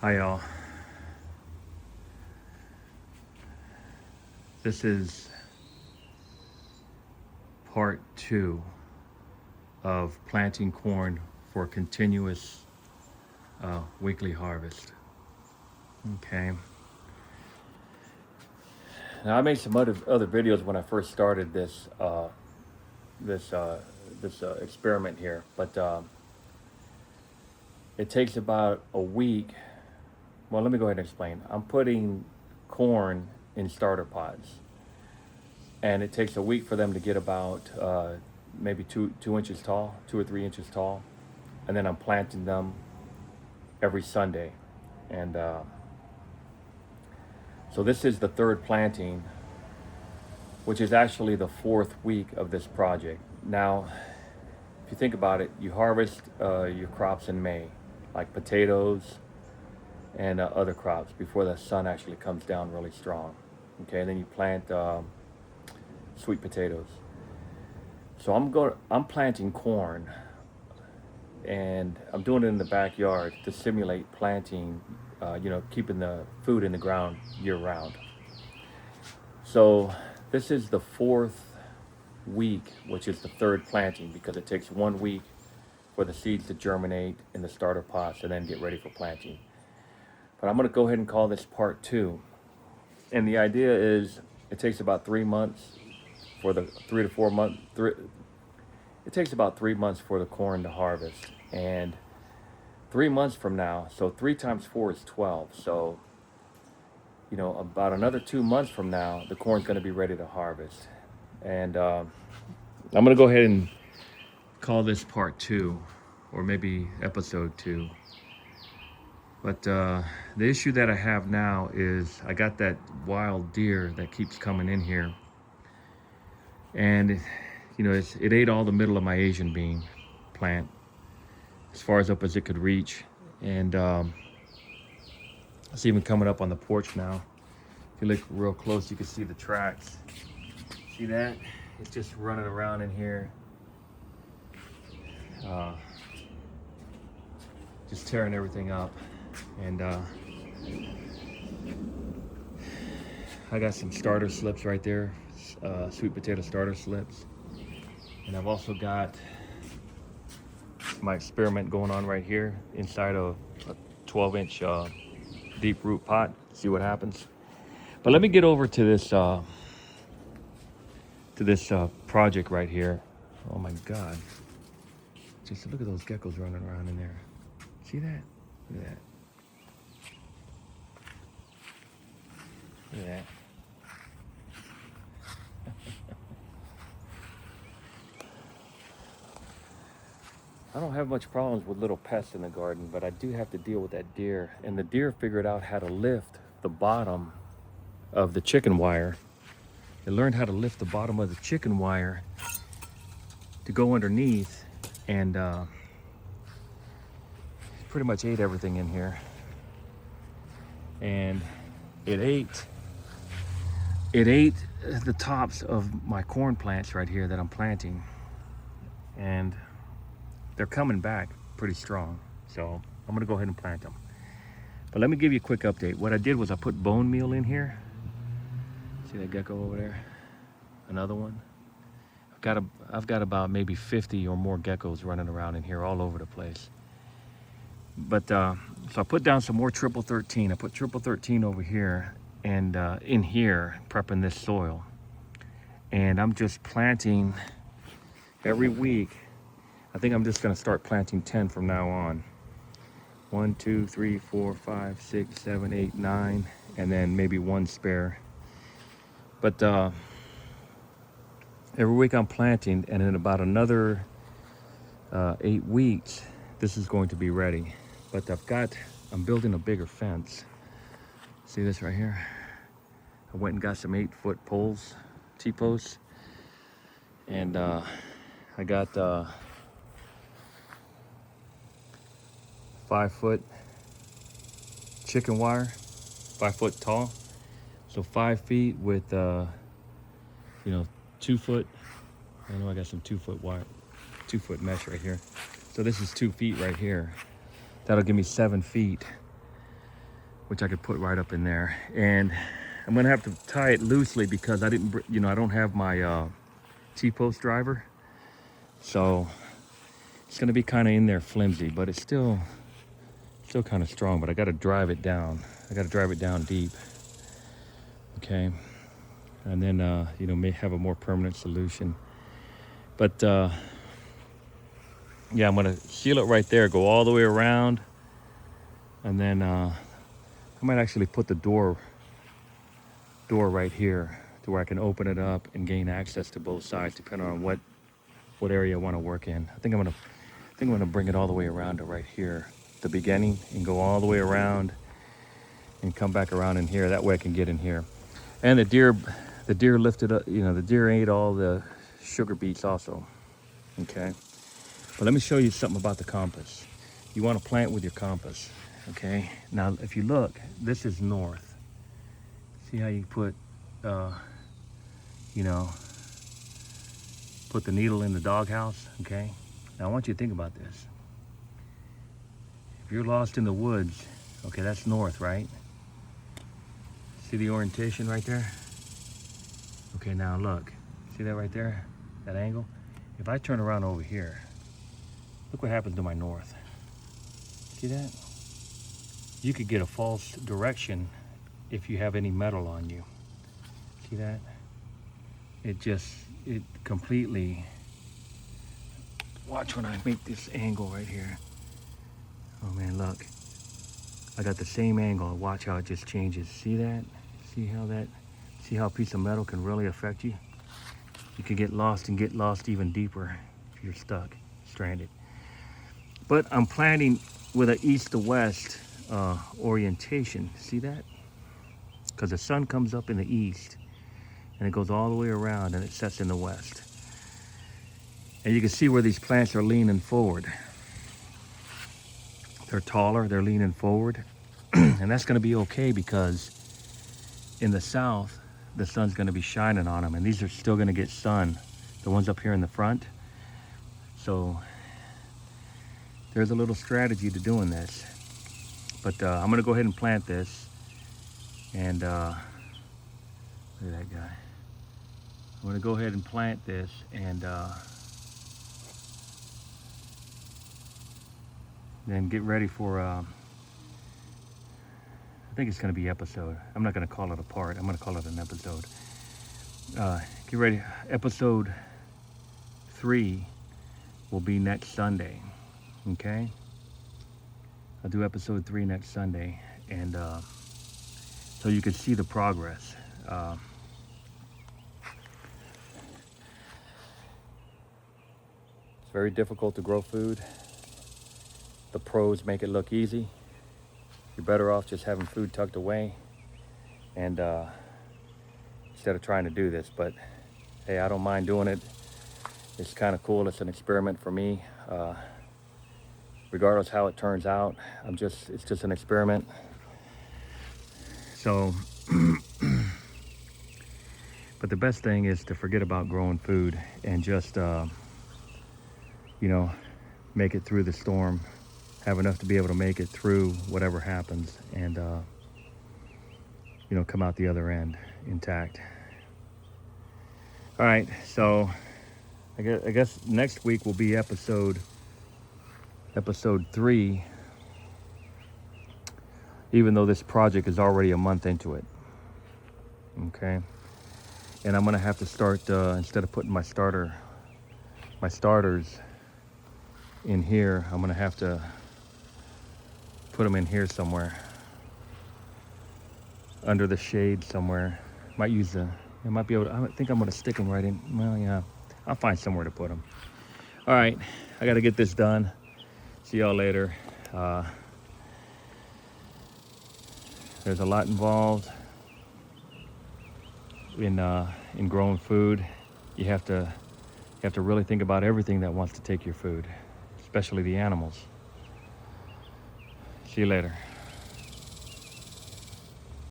Hi y'all. This is part 2 of planting corn for continuous weekly harvest. Okay. Now I made some other videos when I first started this experiment here, but it takes about a week. Well, let me go ahead and explain. I'm putting corn in starter pots, and it takes a week for them to get about maybe 2 inches tall, 2 or 3 inches tall, and then I'm planting them every Sunday. And so this is the third planting, which is actually the 4th week of this project. Now, if you think about it, you harvest your crops in May, like potatoes and other crops, before the sun actually comes down really strong. Okay, and then you plant sweet potatoes. So I'm planting corn, and I'm doing it in the backyard to simulate planting, keeping the food in the ground year round. So this is the 4th week, which is the third planting, because it takes 1 week for the seeds to germinate in the starter pots and then get ready for planting. But I'm going to go ahead and call this part 2. And the idea is it takes about 3 months for the 3 to 4 months. It takes about 3 months for the corn to harvest. And 3 months from now, so 3 times 4 is 12. So, about another 2 months from now, the corn's going to be ready to harvest. And I'm going to go ahead and call this part 2, or maybe episode 2. But the issue that I have now is I got that wild deer that keeps coming in here. And, it ate all the middle of my Asian bean plant, as far as up as it could reach. And it's even coming up on the porch now. If you look real close, you can see the tracks. See that? It's just running around in here. Just tearing everything up. And I got some starter slips right there, sweet potato starter slips. And I've also got my experiment going on right here inside of a 12-inch deep root pot. See what happens. But let me get over to this project right here. Oh my God! Just look at those geckos running around in there. See that? Look at that. Look at that. I don't have much problems with little pests in the garden, but I do have to deal with that deer. And the deer figured out how to lift the bottom of the chicken wire. They learned how to lift the bottom of the chicken wire to go underneath, and pretty much ate everything in here. And it ate the tops of my corn plants right here that I'm planting. And they're coming back pretty strong. So I'm gonna go ahead and plant them. But let me give you a quick update. What I did was I put bone meal in here. See that gecko over there? Another one. I've got about maybe 50 or more geckos running around in here all over the place. But so I put down some more triple 13. I put triple 13 over here and in here, prepping this soil. And I'm just planting every week. I think I'm just gonna start planting 10 from now on. 1, 2, 3, 4, 5, 6, 7, 8, 9, and then maybe one spare. But every week I'm planting, and in about another 8 weeks, this is going to be ready. But I'm building a bigger fence. See this right here? I went and got some 8-foot poles, T-posts, and I got 5-foot chicken wire, 5 foot tall. So 5 feet with 2 foot. I know I got some 2-foot wire, 2-foot mesh right here. So this is 2 feet right here. That'll give me 7 feet which I could put right up in there. And I'm gonna have to tie it loosely because I didn't, I don't have my T-post driver. So it's gonna be kind of in there flimsy, but it's still kind of strong, but I gotta drive it down. I gotta drive it down deep, okay? And then, may have a more permanent solution. But yeah, I'm gonna seal it right there, go all the way around. And then I might actually put the door right here to where I can open it up and gain access to both sides, depending on what area I want to work in. I think I'm gonna bring it all the way around to right here, the beginning, and go all the way around and come back around in here. That way I can get in here. And the deer lifted up, the deer ate all the sugar beets also. Okay. But let me show you something about the compass. You want to plant with your compass. Okay. Now, if you look, this is north. See how you put, put the needle in the doghouse, okay? Now I want you to think about this. If you're lost in the woods, okay, that's north, right? See the orientation right there? Okay, now look, see that right there? That angle? If I turn around over here, look what happens to my north. See that? You could get a false direction if you have any metal on you. See that? It completely, watch when I make this angle right here. Oh man, look. I got the same angle. Watch how it just changes. See that? See how a piece of metal can really affect you? You can get lost and get lost even deeper if you're stuck, stranded. But I'm planting with an east to west orientation. See that? Because the sun comes up in the east and it goes all the way around and it sets in the west. And you can see where these plants are leaning forward. They're taller, they're leaning forward. And that's gonna be okay because in the south, the sun's gonna be shining on them, and these are still gonna get sun, the ones up here in the front. So there's a little strategy to doing this. But I'm gonna go ahead and plant this. And look at that guy. I'm gonna go ahead and plant this and then get ready for, I think it's gonna be episode. I'm not gonna call it a part, I'm gonna call it an episode. Get ready, episode 3 will be next Sunday, okay? I'll do episode 3 next Sunday, and so you can see the progress. It's very difficult to grow food. The pros make it look easy. You're better off just having food tucked away and instead of trying to do this. But hey, I don't mind doing it. It's kind of cool. It's an experiment for me. Regardless how it turns out, it's just an experiment. So, but the best thing is to forget about growing food and just, make it through the storm, have enough to be able to make it through whatever happens, and, come out the other end intact. All right, so I guess next week will be episode 3, even though this project is already a month into it. Okay, and I'm gonna have to start instead of putting my starters in here, I'm gonna have to put them in here somewhere under the shade somewhere. I might be able to, I think I'm gonna stick them right in. Well, yeah, I'll find somewhere to put them. All right, I gotta get this done. See y'all later. There's a lot involved in growing food. You have to really think about everything that wants to take your food, especially the animals. See you later.